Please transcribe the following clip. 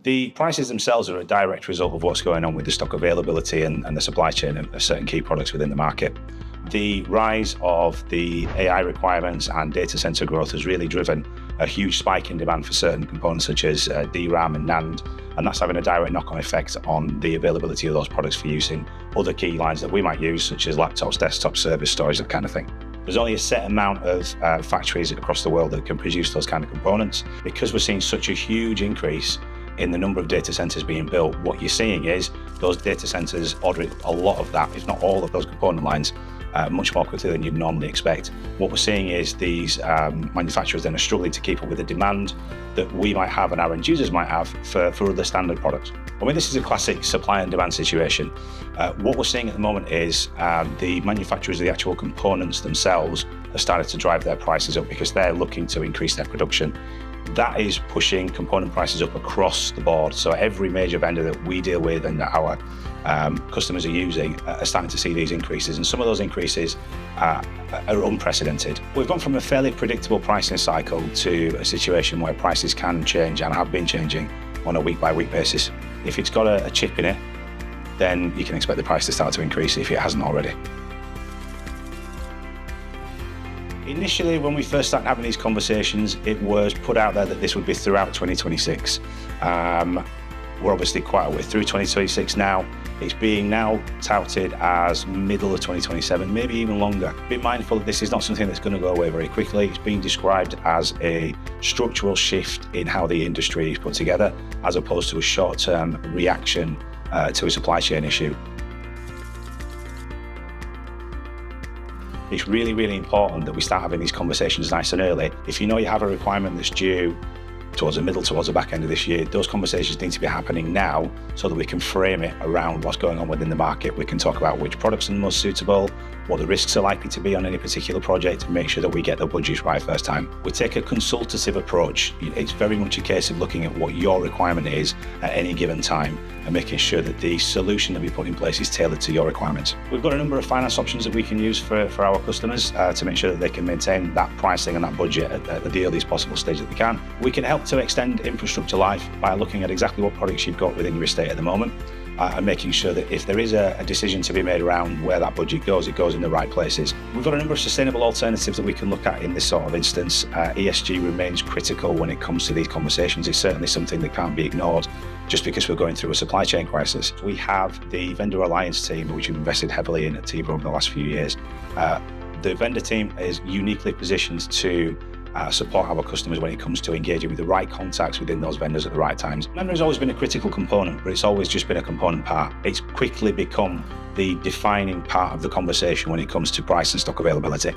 The prices themselves are a direct result of what's going on with the stock availability and the supply chain of certain key products within the market. The rise of the AI requirements and data center growth has really driven a huge spike in demand for certain components such as DRAM and NAND, and that's having a direct knock-on effect on the availability of those products for use in other key lines that we might use, such as laptops, desktops, servers, storage, that kind of thing. There's only a set amount of factories across the world that can produce those kind of components. Because we're seeing such a huge increase in the number of data centers being built, what you're seeing is those data centers ordering a lot of that, if not all of those component lines, much more quickly than you'd normally expect. What we're seeing is these manufacturers then are struggling to keep up with the demand that we might have and our end users might have for other standard products. I mean, this is a classic supply and demand situation. What we're seeing at the moment is the manufacturers of the actual components themselves have started to drive their prices up because they're looking to increase their production. That is pushing component prices up across the board. So every major vendor that we deal with and that our customers are using are starting to see these increases, and some of those increases are unprecedented. We've gone from a fairly predictable pricing cycle to a situation where prices can change and have been changing on a week-by-week basis. If it's got a chip in it, then you can expect the price to start to increase if it hasn't already. Initially, when we first started having these conversations, it was put out there that this would be throughout 2026. We're obviously quite a way through 2026 now. It's being now touted as middle of 2027, maybe even longer. Be mindful that this is not something that's going to go away very quickly. It's being described as a structural shift in how the industry is put together, as opposed to a short-term reaction to a supply chain issue. It's really, really important that we start having these conversations nice and early. If you know you have a requirement that's due towards the back end of this year, those conversations need to be happening now so that we can frame it around what's going on within the market. We can talk about which products are the most suitable, what the risks are likely to be on any particular project, and make sure that we get the budgets right first time. We take a consultative approach. It's very much a case of looking at what your requirement is at any given time and making sure that the solution that we put in place is tailored to your requirements. We've got a number of finance options that we can use for our customers to make sure that they can maintain that pricing and that budget at the earliest possible stage that they can. We can help to extend infrastructure life by looking at exactly what products you've got within your estate at the moment and making sure that if there is a decision to be made around where that budget goes, it goes in the right places. We've got a number of sustainable alternatives that we can look at in this sort of instance. ESG remains critical when it comes to these conversations. It's certainly something that can't be ignored just because we're going through a supply chain crisis. We have the vendor alliance team, which we've invested heavily in at TIEVA over the last few years. The vendor team is uniquely positioned to support our customers when it comes to engaging with the right contacts within those vendors at the right times. Memory has always been a critical component, but it's always just been a component part. It's quickly become the defining part of the conversation when it comes to price and stock availability.